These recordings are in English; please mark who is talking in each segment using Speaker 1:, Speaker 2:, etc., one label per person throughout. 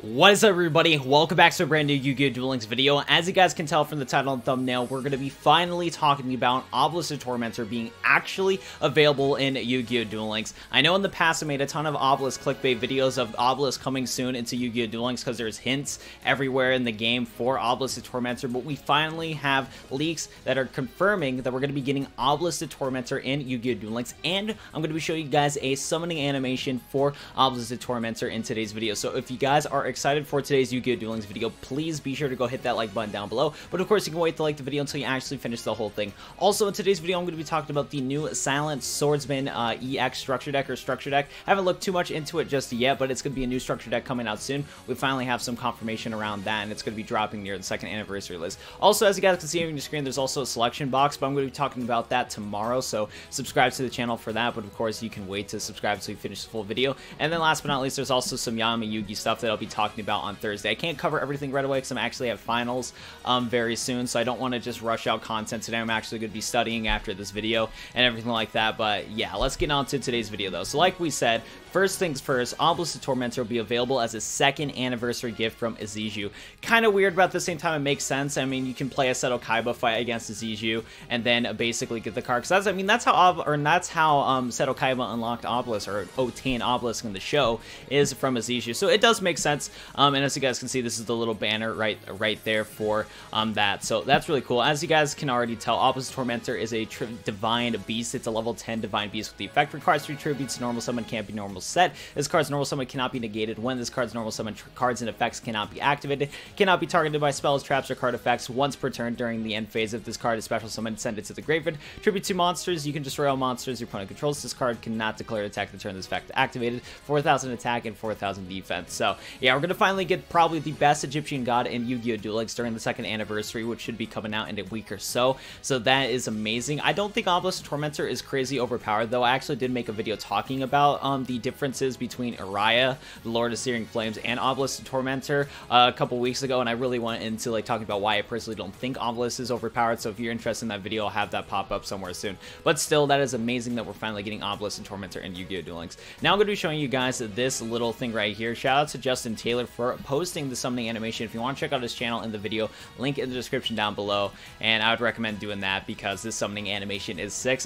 Speaker 1: What is up, everybody? Welcome back to a brand new Yu-Gi-Oh! Duel Links video. As you guys can tell from the title and thumbnail, we're going to be finally talking about Obelisk the Tormentor being actually available in Yu-Gi-Oh! Duel Links. I know in the past I made a ton of Obelisk clickbait videos of Obelisk coming soon into Yu-Gi-Oh! Duel Links because there's hints everywhere in the game for Obelisk the Tormentor, but we finally have leaks that are confirming that we're going to be getting Obelisk the Tormentor in Yu-Gi-Oh! Duel Links, and I'm going to be showing you guys a summoning animation for Obelisk the Tormentor in today's video. So if you guys are excited for today's Yu-Gi-Oh! Duel Links video, please be sure to go hit that like button down below. But of course, you can wait to like the video until you actually finish the whole thing. Also, in today's video, I'm going to be talking about the new Silent Swordsman EX structure deck or structure deck. I haven't looked too much into it just yet, but it's going to be a new structure deck coming out soon. We finally have some confirmation around that, and it's going to be dropping near the 2nd anniversary list. Also, as you guys can see on your screen, there's also a selection box, but I'm going to be talking about that tomorrow, so subscribe to the channel for that. But of course, you can wait to subscribe until you finish the full video. And then last but not least, there's also some Yami Yugi stuff that I'll be talking about on Thursday. I can't cover everything right away because I'm actually at finals very soon, so I don't want to just rush out content today. I'm actually going to be studying after this video and everything like that. But yeah, let's get on to today's video though. So like we said, first things first, Obelisk the Tormentor will be available as a 2nd anniversary gift from Iziju. Kind of weird, but at the same time it makes sense. I mean, you can play a Seto Kaiba fight against Iziju and then basically get the card. Because that's how Seto Kaiba unlocked Obelisk, or obtained Obelisk in the show, is from Iziju. So it does make sense. And as you guys can see, this is the little banner right there for that. So that's really cool. As you guys can already tell, Obelisk Tormentor is a divine beast. It's a level 10 divine beast with the effect requires 3 tributes. Normal summon can't be normal set. This card's normal summon cannot be negated when this card's normal summon cards and effects cannot be activated. Cannot be targeted by spells, traps, or card effects once per turn during the end phase. If this card is special summoned, send it to the graveyard. Tribute to monsters. You can destroy all monsters your opponent controls. This card cannot declare attack the turn this effect activated. 4,000 attack and 4,000 defense. So yeah, we're gonna finally get probably the best Egyptian god in Yu-Gi-Oh! Duel Links during the 2nd anniversary, which should be coming out in a week or so. So that is amazing. I don't think Obelisk Tormentor is crazy overpowered, though. I actually did make a video talking about the differences between Uriah, the Lord of Searing Flames, and Obelisk Tormentor a couple weeks ago, and I really went into talking about why I personally don't think Obelisk is overpowered. So if you're interested in that video, I'll have that pop up somewhere soon. But still, that is amazing that we're finally getting Obelisk and Tormentor in Yu-Gi-Oh! Duel Links. Now I'm going to be showing you guys this little thing right here. Shout out to Justin Taylor for posting the summoning animation. If you want to check out his channel in the video, link in the description down below, and I would recommend doing that because this summoning animation is sick.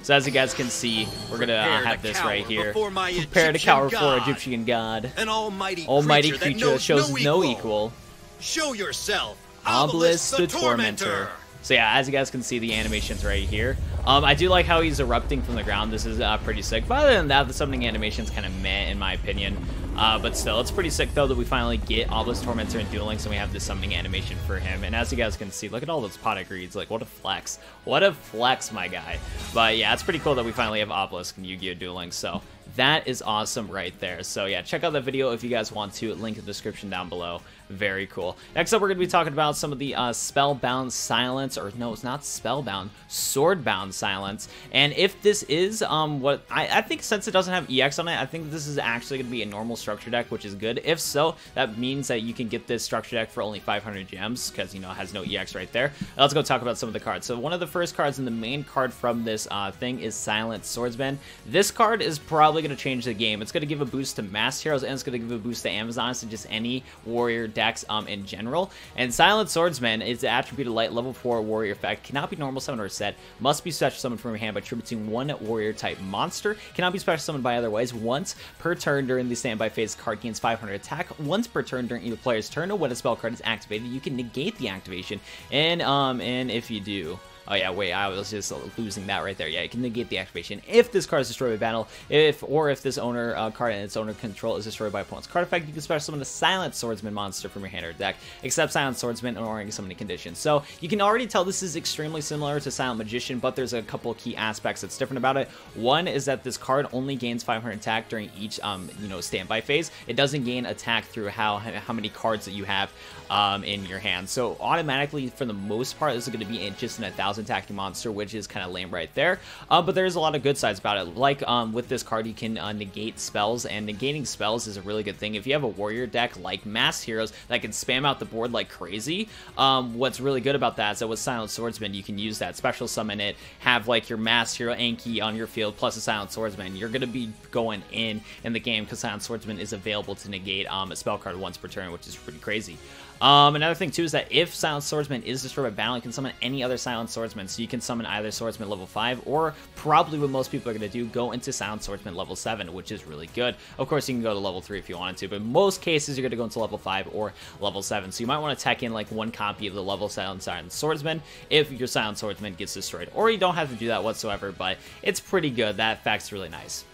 Speaker 1: So as you guys can see, we're gonna have this right here. Prepare to cower before Egyptian god,
Speaker 2: an almighty
Speaker 1: creature that shows no equal.
Speaker 2: Show yourself,
Speaker 1: Obelisk the Tormentor. So yeah, as you guys can see, the animation's right here. I do like how he's erupting from the ground. This is pretty sick. But other than that, the summoning animation's kind of meh in my opinion. But still, it's pretty sick though that we finally get Obelisk Tormentor in Duel Links and we have this summoning animation for him. And as you guys can see, look at all those pot of greeds. Like, what a flex. What a flex, my guy. But yeah, it's pretty cool that we finally have Obelisk in Yu-Gi-Oh! Duel Links. So that is awesome right there. So yeah, check out that video if you guys want to. Link in the description down below. Very cool. Next up, we're going to be talking about some of the Spellbound Silence, or no, it's not Spellbound, Swordbound Silence. And if this is what I think, since it doesn't have EX on it, I think this is actually going to be a normal structure deck, which is good. If so, that means that you can get this structure deck for only 500 gems because, you know, it has no EX right there. Let's go talk about some of the cards. So one of the first cards in the main card from this thing is Silent Swordsman. This card is probably going to change the game. It's going to give a boost to Masked Heroes, and it's going to give a boost to Amazons and just any warrior decks in general. And Silent Swordsman is the attributed light level 4 warrior effect. Cannot be normal summoned or set. Must be special summoned from your hand by tributing 1 warrior type monster. Cannot be special summoned by other ways. Once per turn during the standby phase, card gains 500 attack. Once per turn during either player's turn, or when a spell card is activated, you can negate the activation. And if you do, oh yeah, wait, I was just losing that right there. Yeah, you can negate the activation if this card is destroyed by battle, if this owner card and its owner control is destroyed by opponent's card effect. You can special summon a Silent Swordsman monster from your hand or deck, except Silent Swordsman or any summoning condition. So you can already tell this is extremely similar to Silent Magician, but there's a couple key aspects that's different about it. One is that this card only gains 500 attack during each standby phase. It doesn't gain attack through how many cards that you have in your hand. So automatically, for the most part, this is going to be just in 1,000 attacking monster, which is kind of lame right there. But there's a lot of good sides about it. Like with this card, you can negate spells, and negating spells is a really good thing. If you have a warrior deck like Masked Heroes that can spam out the board like crazy, what's really good about that is that with Silent Swordsman, you can use that, special summon it, have like your Masked Hero Anki on your field plus a Silent Swordsman. You're going to be going in the game because Silent Swordsman is available to negate a spell card once per turn, which is pretty crazy. Another thing too is that if Silent Swordsman is destroyed by battle, you can summon any other Silent Swordsman. So you can summon either Swordsman level 5, or probably what most people are going to do, go into Silent Swordsman level 7, which is really good. Of course, you can go to level 3 if you wanted to, but in most cases, you're going to go into level 5 or level 7. So you might want to tech in like one copy of the level 7 Silent Swordsman if your Silent Swordsman gets destroyed. Or you don't have to do that whatsoever, but it's pretty good. That effect's really nice.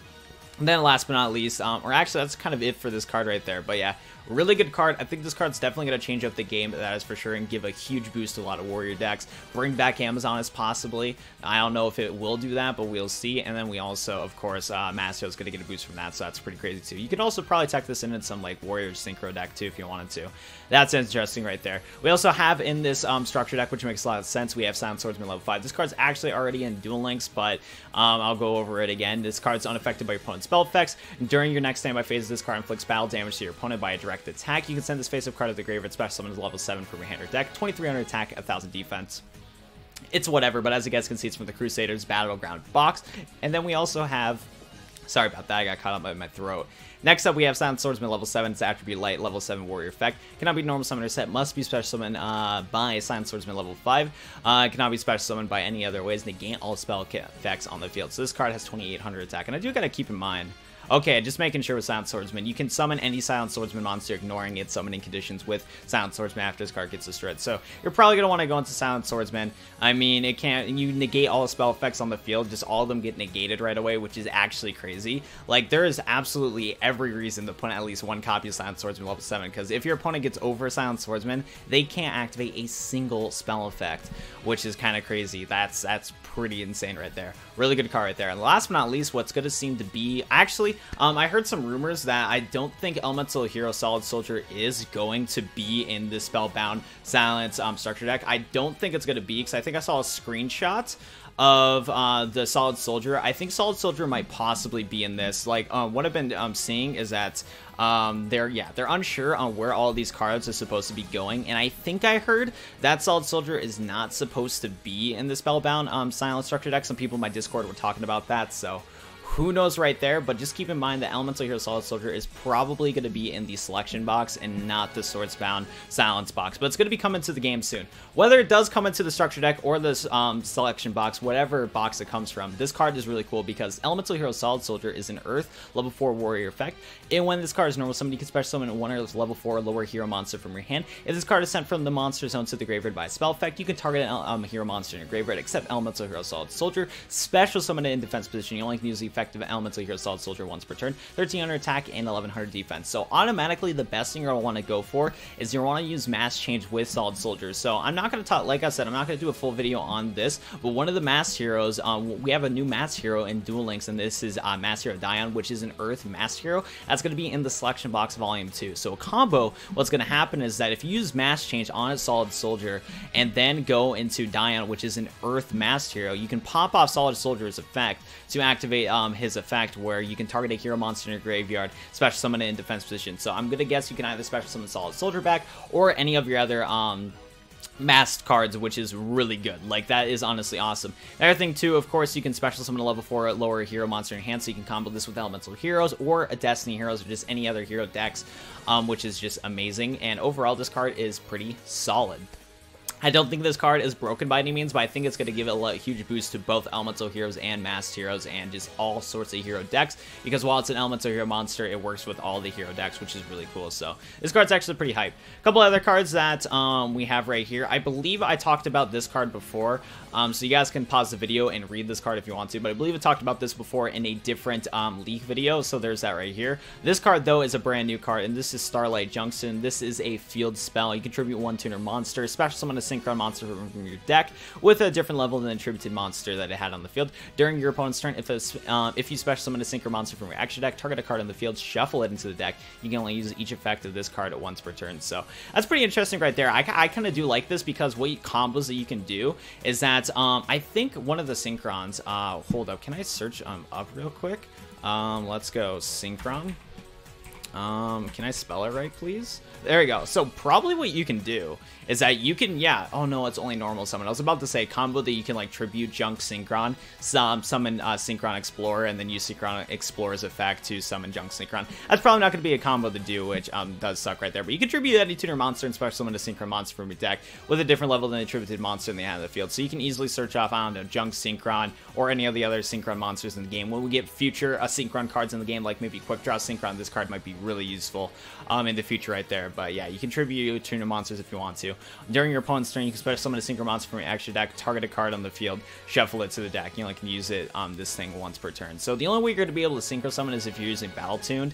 Speaker 1: And then last but not least, or actually that's kind of it for this card right there, but yeah, really good card. I think this card's definitely going to change up the game, that is for sure, and give a huge boost to a lot of warrior decks. Bring back Amazoness possibly. I don't know if it will do that, but we'll see. And then we also, of course, Master is going to get a boost from that, so that's pretty crazy too. You can also probably tech this in some like warrior synchro deck too if you wanted to. That's interesting right there. We also have in this structure deck, which makes a lot of sense, we have Silent Swordsman level 5. This card's actually already in Duel Links, but I'll go over it again. This card's unaffected by your opponent's spell effects. During your next standby phase, this card inflicts battle damage to your opponent by a direct attack. You can send this face-up card to the graveyard, special summon to level 7 from your hand or deck, 2300 attack, 1000 defense. It's whatever, but as you guys can see, it's from the Crusaders Battleground box. And then we also have, sorry about that, I got caught up by my throat. Next up, we have Silent Swordsman level 7. It's attribute light, level 7 warrior effect. Cannot be normal summoner set. Must be special summoned by Silent Swordsman level 5. Cannot be special summoned by any other ways. Negate all spell effects on the field. So this card has 2800 attack. And I do gotta keep in mind, okay, just making sure with Silent Swordsman, you can summon any Silent Swordsman monster ignoring its summoning conditions with Silent Swordsman after this card gets destroyed. So you're probably going to want to go into Silent Swordsman. I mean, it can't, you negate all the spell effects on the field, just all of them get negated right away, which is actually crazy. Like, there is absolutely every reason to put at least one copy of Silent Swordsman level 7, because if your opponent gets over Silent Swordsman, they can't activate a single spell effect, which is kind of crazy. That's pretty insane right there. Really good card right there. And last but not least, what's going to seem to be, actually, I heard some rumors that I don't think Elemental Hero Solid Soldier is going to be in the Spellbound Silence structure deck. I don't think it's going to be, because I think I saw a screenshot of the Solid Soldier. I think Solid Soldier might possibly be in this. Like, what I've been seeing is that they're unsure on where all of these cards are supposed to be going, and I think I heard that Solid Soldier is not supposed to be in the Spellbound Silent structure deck. Some people in my Discord were talking about that, so who knows right there, but just keep in mind that Elemental Hero Solid Soldier is probably going to be in the selection box and not the Swordsbound Silence box, but it's going to be coming to the game soon. Whether it does come into the structure deck or the selection box, whatever box it comes from, this card is really cool because Elemental Hero Solid Soldier is an Earth level 4 warrior effect, and when this card is normal, somebody can special summon one of those level 4 or lower hero monster from your hand. If this card is sent from the monster zone to the graveyard by a spell effect, you can target a hero monster in your graveyard except Elemental Hero Solid Soldier. Special summon it in defense position. You only can use the effect of Elemental Hero Solid Soldier once per turn, 1300 attack and 1100 defense. So automatically the best thing you're going to want to go for is you want to use Mass Change with Solid Soldier. So I'm not going to talk, like I said, I'm not going to do a full video on this, but one of the Mass Heroes, we have a new Mass Hero in Duel Links, and this is Mass Hero Dion, which is an Earth Mass Hero. That's going to be in the selection box volume 2. So a combo, what's going to happen is that if you use Mass Change on a Solid Soldier and then go into Dion, which is an Earth Mass Hero, you can pop off Solid Soldier's effect to activate his effect, where you can target a hero monster in your graveyard, special summon it in defense position. So I'm gonna guess you can either special summon Solid Soldier back or any of your other masked cards, which is really good. Like, that is honestly awesome. Another thing too, of course, you can special summon a level 4 lower hero monster in hand, so you can combo this with Elemental Heroes or a Destiny Heroes or just any other hero decks, which is just amazing. And overall, this card is pretty solid. I don't think this card is broken by any means, but I think it's going to give it a huge boost to both Elemental Heroes and Masked Heroes and just all sorts of hero decks, because while it's an Elemental Hero monster, it works with all the hero decks, which is really cool. So this card's actually pretty hype. A couple other cards that we have right here. I believe I talked about this card before, so you guys can pause the video and read this card if you want to, but I believe I talked about this before in a different leak video, so there's that right here. This card, though, is a brand new card, and this is Starlight Junction. This is a field spell. You contribute 1 tuner monster, special summon a synchron monster from your deck with a different level than the attributed monster that it had on the field. During your opponent's turn, if you special summon a synchron monster from your extra deck, target a card on the field, shuffle it into the deck. You can only use each effect of this card at once per turn. So that's pretty interesting right there. I kind of do like this because what combos that you can do is that I think one of the synchrons, hold up, can I search up real quick? Let's go synchron. Can I spell it right, please? There we go. So probably what you can do is that you can, oh no, it's only normal summon. I was about to say combo that you can like tribute Junk Synchron, summon Synchron Explorer, and then use Synchron Explorer's effect to summon Junk Synchron. That's probably not going to be a combo to do, which does suck right there. But you can tribute any tuner monster and special summon a Synchron monster from your deck with a different level than the attributed monster in the hand of the field. So you can easily search off, I don't know, Junk Synchron or any of the other Synchron monsters in the game. When we get future Synchron cards in the game, like maybe Quick Draw Synchron, this card might be really useful in the future right there. But yeah, you can tribute tuner monsters if you want to. During your opponent's turn, you can special summon a synchron monster from your extra deck, target a card on the field, shuffle it to the deck. You only can use it this thing once per turn. So the only way you're going to be able to synchro summon is if you're using battle tuned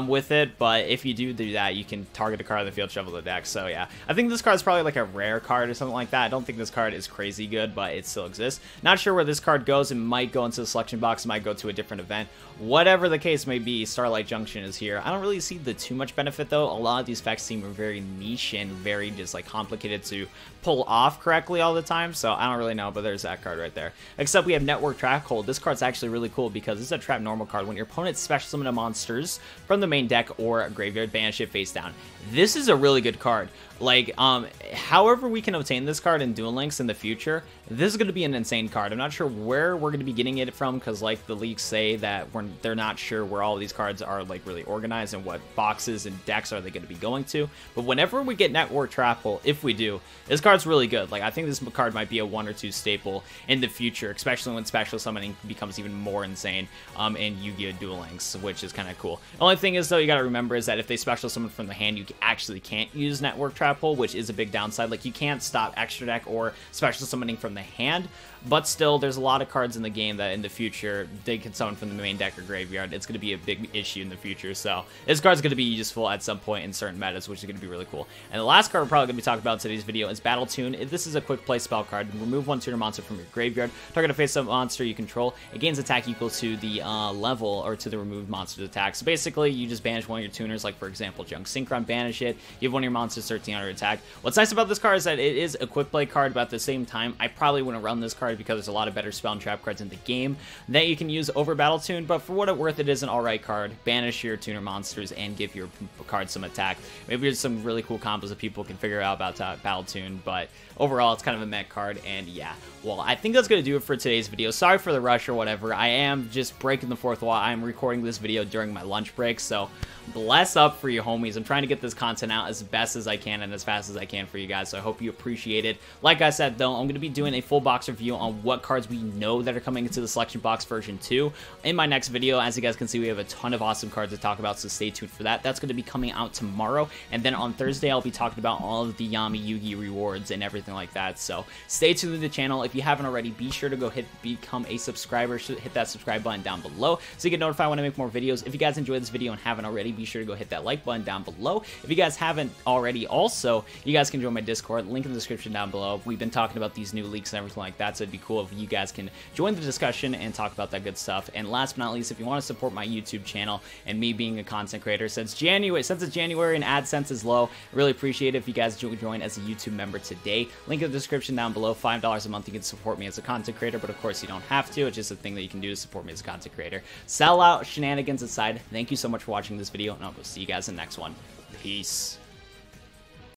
Speaker 1: with it. But if you do that, you can target a card on the field, shuffle the deck. So yeah, I think this card is probably like a rare card or something like that. I don't think this card is crazy good, but it still exists. Not sure where this card goes. It might go into the selection box. It might go to a different event. Whatever the case may be, Starlight Junction is here. I don't really see the too much benefit though. A lot of these effects seem very niche and very just like complicated to pull off correctly all the time, so I don't really know, but there's that card right there. Except we have Network Trap Hold. This card's actually really cool because this is a trap normal card. When your opponent special summon monsters from the main deck or a graveyard, banish it face down. This is a really good card. Like, however we can obtain this card in Duel Links in the future, this is going to be an insane card. I'm not sure where we're going to be getting it from because, like, the leaks say that they're not sure where all of these cards are, like, really organized and what boxes and decks are they going to be going to. But whenever we get Network Trap Hole, if we do, this card's really good. Like, I think this card might be a 1 or 2 staple in the future, especially when special summoning becomes even more insane in Yu-Gi-Oh! Duel Links, which is kind of cool. The only thing is, though, you got to remember is that if they special summon from the hand, you actually can't use Network Trap Hole, which is a big downside. Like, you can't stop extra deck or special summoning from the hand, but still, there's a lot of cards in the game that in the future they can summon from the main deck or graveyard. It's going to be a big issue in the future, so this card's going to be useful at some point in certain metas, which is going to be really cool. And the last card we're probably going to be talking about in today's video is Battle Tune. This is a quick play spell card. Remove one tuner monster from your graveyard, target a face-up monster you control. It gains attack equal to the level or to the removed monster's attack. So basically, you just banish one of your tuners, like for example, Junk Synchron, banish it. You have one of your monsters 1300 attack. What's nice about this card is that it is a quick play card, but at the same time, I probably wouldn't run this card because there's a lot of better spell and trap cards in the game that you can use over Battle Tune, but for what it's worth, it is an alright card. Banish your tuner monsters and give your card some attack. Maybe there's some really cool combos that people can figure out about Battle Tune, but overall, it's kind of a mech card, and yeah. Well, I think that's going to do it for today's video. Sorry for the rush or whatever. I am just breaking the fourth wall. I'm recording this video during my lunch break, so bless up for you homies. I'm trying to get this content out as best as I can and as fast as I can for you guys, so I hope you appreciate it. Like I said, though, I'm going to be doing a full box review on what cards we know that are coming into the selection box version 2 in my next video. As you guys can see, we have a ton of awesome cards to talk about, so stay tuned for that. That's going to be coming out tomorrow, and then on Thursday, I'll be talking about all of the Yami Yugi rewards and everything like that, so stay tuned to the channel. If you haven't already, be sure to go become a subscriber. Hit that subscribe button down below so you get notified when I make more videos. If you guys enjoyed this video and haven't already, be sure to go hit that like button down below. If you guys haven't already, also, you guys can join my Discord, link in the description down below. We've been talking about these new leaks and everything like that, so it'd be cool if you guys can join the discussion and talk about that good stuff. And last but not least, if you want to support my YouTube channel and me being a content creator, since it's January and AdSense is low, I really appreciate it if you guys join as a YouTube member today. Link in the description down below. $5 a month, you can support me as a content creator, but of course you don't have to. It's just a thing that you can do to support me as a content creator. Sell out shenanigans aside, thank you so much for watching this video, and I'll go see you guys in the next one. Peace.